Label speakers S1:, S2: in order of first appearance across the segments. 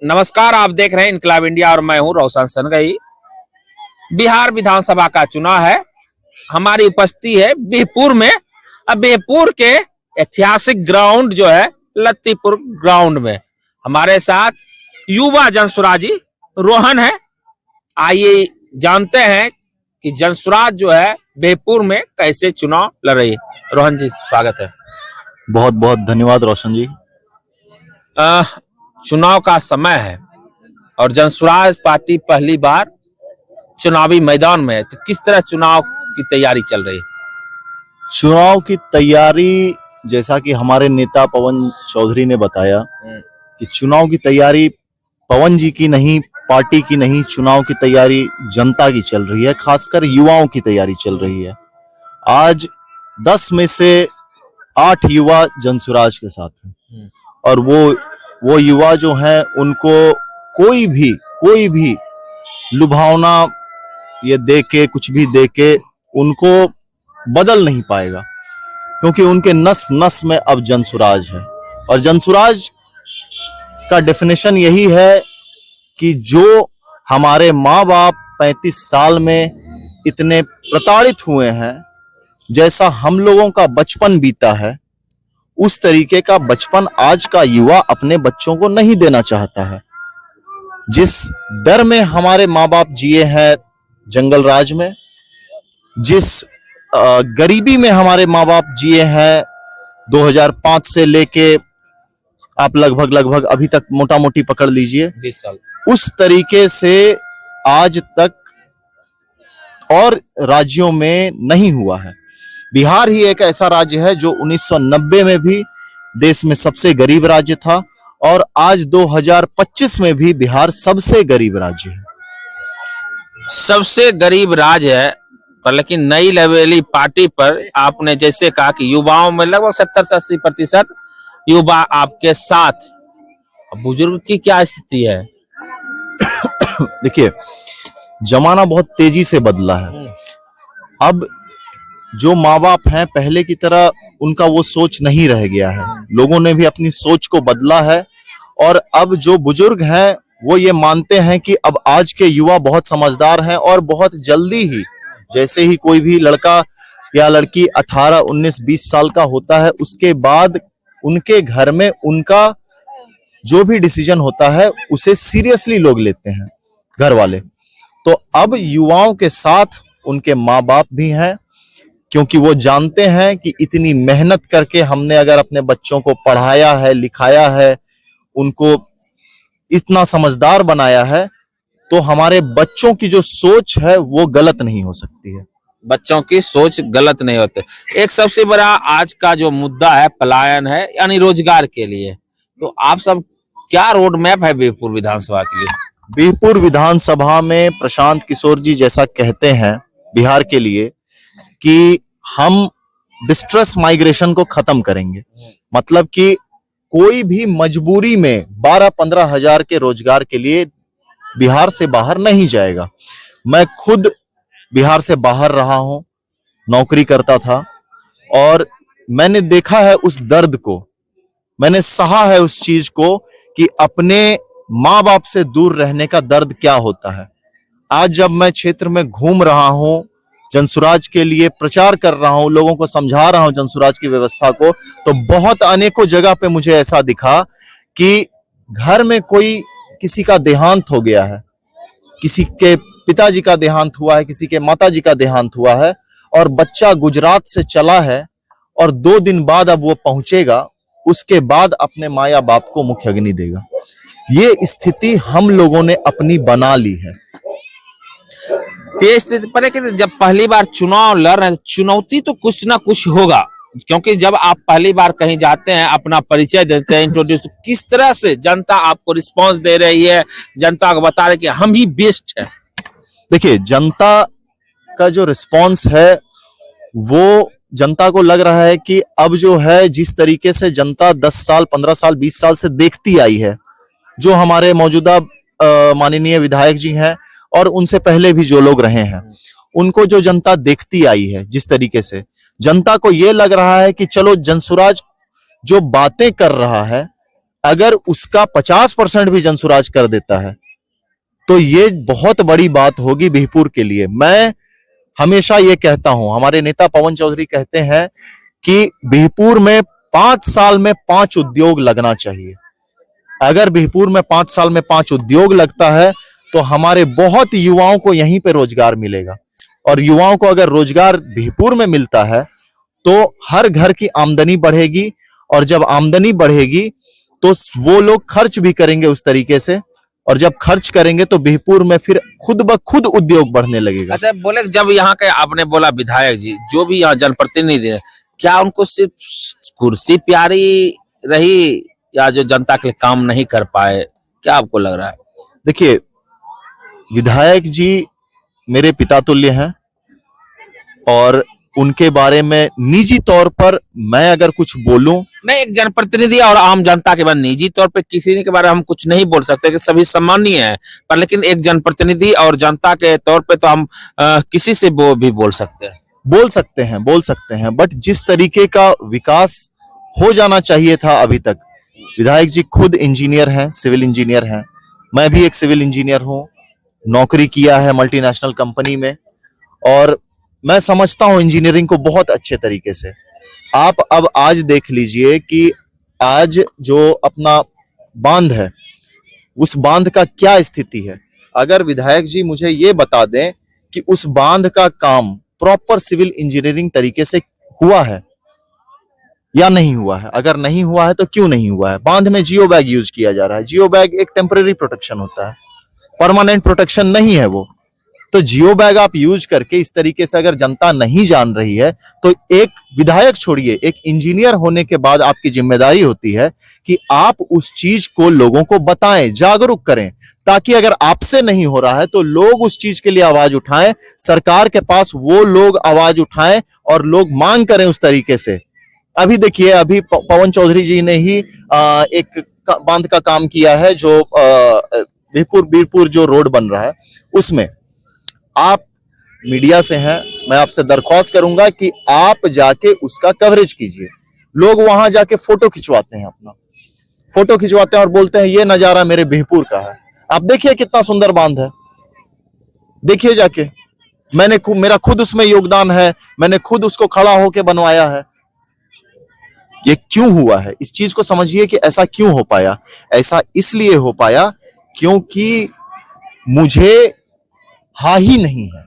S1: नमस्कार, आप देख रहे हैं इनकलाब इंडिया और मैं हूं रोशन सनगई। बिहार विधानसभा का चुनाव है। हमारी उपस्थिति है बिहपुर में। अब बिहपुर के ऐतिहासिक ग्राउंड जो है लत्तीपुर ग्राउंड में हमारे साथ युवा जनसुराजी रोहन है। आइए जानते हैं कि जनसुराज जो है बिहपुर में कैसे चुनाव लड़ रही है। रोहन जी, स्वागत है।
S2: बहुत बहुत धन्यवाद रोशन जी।
S1: चुनाव का समय है और जनसुराज पार्टी पहली बार चुनावी मैदान में है, तो किस तरह चुनाव की तैयारी चल रही है?
S2: चुनाव की तैयारी, जैसा कि हमारे नेता पवन चौधरी ने बताया कि चुनाव की तैयारी पवन जी की नहीं, पार्टी की नहीं, चुनाव की तैयारी जनता की चल रही है। खासकर युवाओं की तैयारी चल रही है। आज 10 में से 8 युवा जनसुराज के साथ हैं और वो युवा जो हैं उनको कोई भी लुभावना ये दे के, कुछ भी दे के उनको बदल नहीं पाएगा, क्योंकि उनके नस नस में अब जनसुराज है। और जनसुराज का डेफिनेशन यही है कि जो हमारे माँ बाप 35 साल में इतने प्रताड़ित हुए हैं, जैसा हम लोगों का बचपन बीता है, उस तरीके का बचपन आज का युवा अपने बच्चों को नहीं देना चाहता है। जिस डर में हमारे माँ बाप जिए हैं जंगल राज में, जिस गरीबी में हमारे माँ बाप जिए हैं 2005 से लेके आप लगभग अभी तक मोटा मोटी पकड़ लीजिए
S1: 20 साल,
S2: उस तरीके से आज तक और राज्यों में नहीं हुआ है। बिहार ही एक ऐसा राज्य है जो 1990 में भी देश में सबसे गरीब राज्य था और आज 2025 में भी बिहार सबसे गरीब राज्य है।
S1: सबसे गरीब राज्य है। पर लेकिन नई लेवली पार्टी पर आपने जैसे कहा कि युवाओं में लगभग 70 से 80% युवा आपके साथ, बुजुर्ग की क्या स्थिति है?
S2: देखिए, जमाना बहुत तेजी से बदला है। अब जो माँ बाप हैं पहले की तरह उनका वो सोच नहीं रह गया है। लोगों ने भी अपनी सोच को बदला है और अब जो बुजुर्ग हैं वो ये मानते हैं कि अब आज के युवा बहुत समझदार हैं और बहुत जल्दी ही, जैसे ही कोई भी लड़का या लड़की 18, 19, 20 साल का होता है, उसके बाद उनके घर में उनका जो भी डिसीजन होता है उसे सीरियसली लोग लेते हैं, घर वाले। तो अब युवाओं के साथ उनके माँ बाप भी हैं, क्योंकि वो जानते हैं कि इतनी मेहनत करके हमने अगर अपने बच्चों को पढ़ाया है, लिखाया है, उनको इतना समझदार बनाया है, तो हमारे बच्चों की जो सोच है वो गलत नहीं हो सकती है।
S1: बच्चों की सोच गलत नहीं होते। एक सबसे बड़ा आज का जो मुद्दा है पलायन है, यानी रोजगार के लिए। तो आप सब क्या रोड मैप है बिहपुर विधानसभा के लिए?
S2: बिहपुर विधानसभा में प्रशांत किशोर जी जैसा कहते हैं बिहार के लिए कि हम डिस्ट्रेस माइग्रेशन को खत्म करेंगे। मतलब कि कोई भी मजबूरी में 12-15 हजार के रोजगार के लिए बिहार से बाहर नहीं जाएगा। मैं खुद बिहार से बाहर रहा हूं, नौकरी करता था और मैंने देखा है उस दर्द को, मैंने सहा है उस चीज को कि अपने माँ बाप से दूर रहने का दर्द क्या होता है। आज जब मैं क्षेत्र में घूम रहा हूं, जनसुराज के लिए प्रचार कर रहा हूं, लोगों को समझा रहा हूं जनसुराज की व्यवस्था को, तो बहुत अनेकों जगह पे मुझे ऐसा दिखा कि घर में कोई, किसी का देहांत हो गया है, किसी के पिताजी का देहांत हुआ है, किसी के माताजी का देहांत हुआ है और बच्चा गुजरात से चला है और 2 दिन बाद अब वो पहुंचेगा, उसके बाद अपने माया बाप को मुख्य अग्नि देगा। ये स्थिति हम लोगों ने अपनी बना ली है।
S1: ये स्थिति पर है कि जब पहली बार चुनाव लड़ रहे हैं, चुनौती तो कुछ ना कुछ होगा, क्योंकि जब आप पहली बार कहीं जाते हैं, अपना परिचय देते हैं, इंट्रोड्यूस, किस तरह से जनता आपको रिस्पांस दे रही है, जनता को बता रहे कि हम ही बेस्ट है?
S2: देखिए, जनता का जो रिस्पांस है वो जनता को लग रहा है कि अब जो है, जिस तरीके से जनता 10 साल, 15 साल, 20 साल से देखती आई है, जो हमारे मौजूदा माननीय विधायक जी हैं और उनसे पहले भी जो लोग रहे हैं, उनको जो जनता देखती आई है, जिस तरीके से जनता को ये लग रहा है कि चलो जनसुराज जो बातें कर रहा है, अगर उसका 50% भी जनसुराज कर देता है तो ये बहुत बड़ी बात होगी बिहपुर के लिए। मैं हमेशा ये कहता हूं, हमारे नेता पवन चौधरी कहते हैं कि बिहपुर में 5 साल में 5 उद्योग लगना चाहिए। अगर बिहपुर में 5 साल में 5 उद्योग लगता है तो हमारे बहुत युवाओं को यहीं पे रोजगार मिलेगा, और युवाओं को अगर रोजगार बिहपुर में मिलता है तो हर घर की आमदनी बढ़ेगी, और जब आमदनी बढ़ेगी तो वो लोग खर्च भी करेंगे उस तरीके से, और जब खर्च करेंगे तो बिहपुर में फिर खुद ब खुद उद्योग बढ़ने लगेगा।
S1: अच्छा बोले, जब यहाँ के आपने बोला विधायक जी जो भी यहाँ जनप्रतिनिधि है, क्या उनको सिर्फ कुर्सी प्यारी रही या जो जनता के लिए काम नहीं कर पाए, क्या आपको लग रहा है?
S2: देखिए, विधायक जी मेरे पिता तुल्य हैं, और उनके बारे में निजी तौर पर मैं अगर कुछ बोलूं,
S1: नहीं, एक जनप्रतिनिधि और आम जनता के बाद निजी तौर पे किसी के बारे में हम कुछ नहीं बोल सकते कि सभी सम्मानीय है, पर लेकिन एक जनप्रतिनिधि और जनता के तौर पे तो हम किसी से वो भी बोल सकते हैं।
S2: बोल सकते हैं, बट जिस तरीके का विकास हो जाना चाहिए था अभी तक, विधायक जी खुद इंजीनियर हैं, सिविल इंजीनियर हैं, मैं भी एक सिविल इंजीनियर हूं, नौकरी किया है मल्टीनेशनल कंपनी में, और मैं समझता हूं इंजीनियरिंग को बहुत अच्छे तरीके से। आप अब आज देख लीजिए कि आज जो अपना बांध है, उस बांध का क्या स्थिति है। अगर विधायक जी मुझे ये बता दें कि उस बांध का काम प्रॉपर सिविल इंजीनियरिंग तरीके से हुआ है या नहीं हुआ है, अगर नहीं हुआ है तो क्यों नहीं हुआ है। बांध में जियो बैग यूज किया जा रहा है, जियो बैग एक टेम्पररी प्रोटेक्शन होता है, परमानेंट प्रोटेक्शन नहीं है वो। तो जियो बैग आप यूज करके इस तरीके से अगर जनता नहीं जान रही है, तो एक विधायक छोड़िए, एक इंजीनियर होने के बाद आपकी जिम्मेदारी होती है कि आप उस चीज को लोगों को बताएं, जागरूक करें, ताकि अगर आपसे नहीं हो रहा है तो लोग उस चीज के लिए आवाज उठाएं, सरकार के पास वो लोग आवाज उठाएं और लोग मांग करें उस तरीके से। अभी देखिए, अभी पवन चौधरी जी ने ही एक बांध का काम किया है, जो बीरपुर जो रोड बन रहा है, उसमें आप मीडिया से हैं, मैं आपसे दरख्वास्त करूंगा कि आप जाके उसका कवरेज कीजिए। लोग वहां जाके फोटो खिंचवाते हैं, अपना फोटो खिंचवाते हैं और बोलते हैं ये नजारा मेरे बिहपुर का है। आप देखिए कितना सुंदर बांध है, देखिए जाके। मेरा खुद उसमें योगदान है, मैंने खुद उसको खड़ा होके बनवाया है। ये क्यों हुआ है, इस चीज को समझिए कि ऐसा क्यों हो पाया। ऐसा इसलिए हो पाया क्योंकि मुझे ही नहीं है,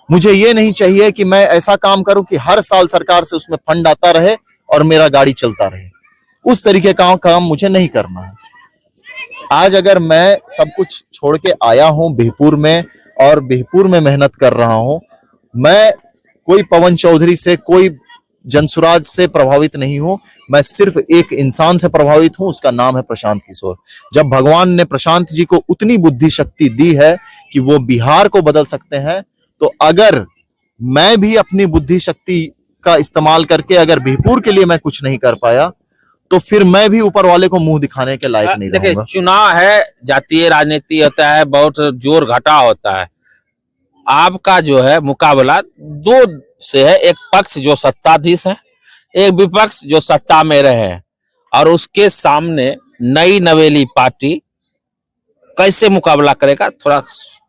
S2: मुझे ये नहीं चाहिए कि मैं ऐसा काम करूं कि हर साल सरकार से उसमें फंड आता रहे और मेरा गाड़ी चलता रहे। उस तरीके का काम मुझे नहीं करना है। आज अगर मैं सब कुछ छोड़ के आया हूं बिहपुर में और बिहपुर में मेहनत कर रहा हूं, मैं कोई पवन चौधरी से, कोई जनसुराज से प्रभावित नहीं हूं, मैं सिर्फ एक इंसान से प्रभावित हूं, उसका नाम है प्रशांत किशोर। जब भगवान ने प्रशांत जी को उतनी बुद्धि शक्ति दी है कि वो बिहार को बदल सकते हैं, तो अगर मैं भी अपनी बुद्धि शक्ति का इस्तेमाल करके अगर बिहपुर के लिए मैं कुछ नहीं कर पाया, तो फिर मैं भी ऊपर वाले को मुंह दिखाने के लायक नहीं रहूंगा।
S1: देखिए, चुनाव है, जातीय राजनीति होता है, बहुत जोर घटा होता है। आपका जो है मुकाबला दो से है, एक पक्ष जो सत्ताधीश है, एक विपक्ष जो सत्ता में रहे, और उसके सामने नई नवेली पार्टी कैसे मुकाबला करेगा, थोड़ा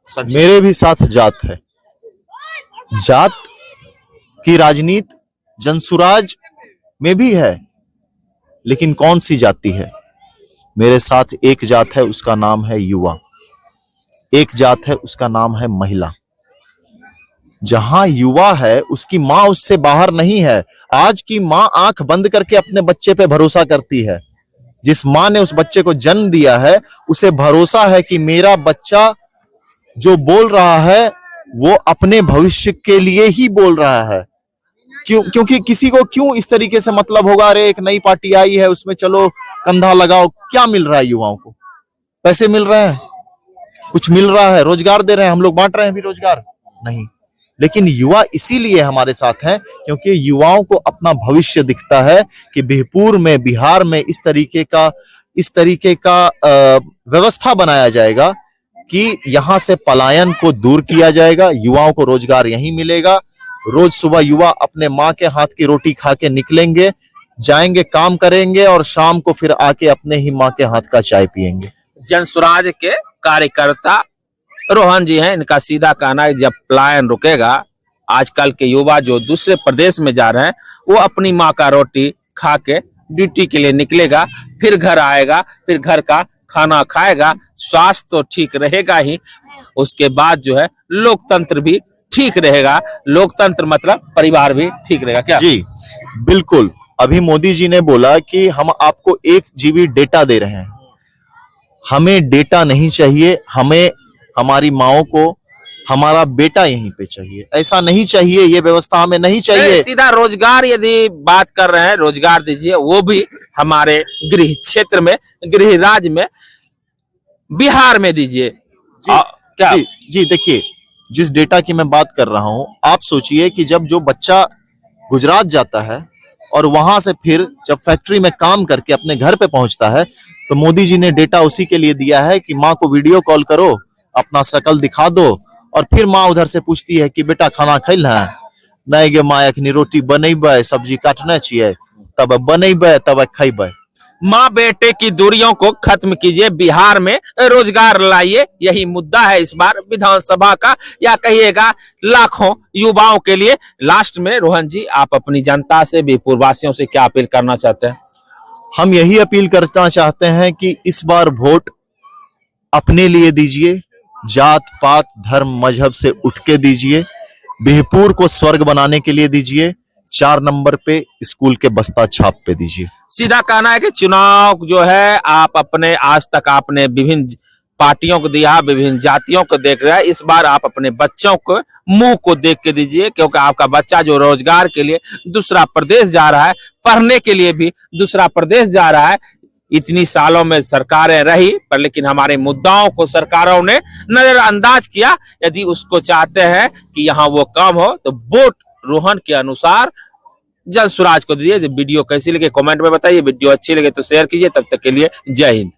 S1: सच।
S2: मेरे भी साथ जात है, जात की राजनीति जनसुराज में भी है, लेकिन कौन सी जाति है। मेरे साथ एक जात है, उसका नाम है युवा, एक जात है उसका नाम है महिला। जहां युवा है उसकी मां उससे बाहर नहीं है। आज की मां आंख बंद करके अपने बच्चे पे भरोसा करती है। जिस मां ने उस बच्चे को जन्म दिया है उसे भरोसा है कि मेरा बच्चा जो बोल रहा है वो अपने भविष्य के लिए ही बोल रहा है। क्योंकि किसी को क्यों इस तरीके से मतलब होगा, अरे एक नई पार्टी आई है उसमें चलो कंधा लगाओ। क्या मिल रहा है युवाओं को? पैसे मिल रहे हैं, कुछ मिल रहा है, रोजगार दे रहे हैं, हम लोग बांट रहे हैं भी रोजगार नहीं। लेकिन युवा इसीलिए हमारे साथ हैं क्योंकि युवाओं को अपना भविष्य दिखता है कि बिहपुर में, बिहार में इस तरीके का व्यवस्था बनाया जाएगा कि यहां से पलायन को दूर किया जाएगा, युवाओं को रोजगार यहीं मिलेगा। रोज सुबह युवा अपने माँ के हाथ की रोटी खा के निकलेंगे, जाएंगे, काम करेंगे और शाम को फिर आके अपने ही माँ के हाथ का चाय पिएंगे।
S1: जन स्वराज के कार्यकर्ता रोहन जी हैं। इनका सीधा कहना है जब पलायन रुकेगा, आजकल के युवा जो दूसरे प्रदेश में जा रहे हैं वो अपनी माँ का रोटी खा के ड्यूटी के लिए निकलेगा, फिर घर आएगा, फिर घर का खाना खाएगा, स्वास्थ्य तो ठीक रहेगा ही, उसके बाद जो है लोकतंत्र भी ठीक रहेगा। लोकतंत्र मतलब परिवार भी ठीक रहेगा। क्या
S2: जी बिल्कुल। अभी मोदी जी ने बोला कि हम आपको 1 GB डेटा दे रहे हैं। हमें डेटा नहीं चाहिए, हमें हमारी माओ को हमारा बेटा यहीं पे चाहिए। ऐसा नहीं चाहिए, ये व्यवस्था हमें नहीं चाहिए।
S1: सीधा रोजगार यदि बात कर रहे हैं, रोजगार दीजिए, वो भी हमारे गृह क्षेत्र में, गृह राज्य में, बिहार में दीजिए। क्या
S2: जी देखिए, जिस डेटा की मैं बात कर रहा हूं, आप सोचिए कि जब जो बच्चा गुजरात जाता है और वहां से फिर जब फैक्ट्री में काम करके अपने घर पे पहुंचता है, तो मोदी जी ने डेटा उसी के लिए दिया है कि माँ को वीडियो कॉल करो, अपना शकल दिखा दो, और फिर माँ उधर से पूछती है कि बेटा खाना खैल है? नहीं गे माँ, अखनी रोटी बनेबे, सब्जी काटना चाहिए, तब बनेबे तब खैबे।
S1: माँ बेटे की दूरियों को खत्म कीजिए, बिहार में रोजगार लाइए, यही मुद्दा है इस बार विधानसभा का, या कहिएगा लाखों युवाओं के लिए। लास्ट में रोहन जी, आप अपनी जनता से, बिहार वासियों से क्या अपील करना चाहते हैं?
S2: हम यही अपील करना चाहते हैं कि इस बार वोट अपने लिए दीजिए, जात पात धर्म मजहब से उठ के दीजिए, बिहपुर को स्वर्ग बनाने के लिए दीजिए, 4 नंबर पे स्कूल के बस्ता छाप पे दीजिए।
S1: सीधा कहना है कि चुनाव जो है आप अपने, आज तक आपने विभिन्न पार्टियों को दिया, विभिन्न जातियों को देख रहा है, इस बार आप अपने बच्चों को मुंह को देख के दीजिए, क्योंकि आपका बच्चा जो रोजगार के लिए दूसरा प्रदेश जा रहा है, पढ़ने के लिए भी दूसरा प्रदेश जा रहा है। इतनी सालों में सरकारें रही पर लेकिन हमारे मुद्दाओं को सरकारों ने नजरअंदाज किया। यदि उसको चाहते हैं कि यहाँ वो काम हो, तो वोट रोहन के अनुसार जन स्वराज को दीजिए। वीडियो कैसी लगे कमेंट में बताइए, वीडियो अच्छी लगे तो शेयर कीजिए। तब तक के लिए जय हिंद।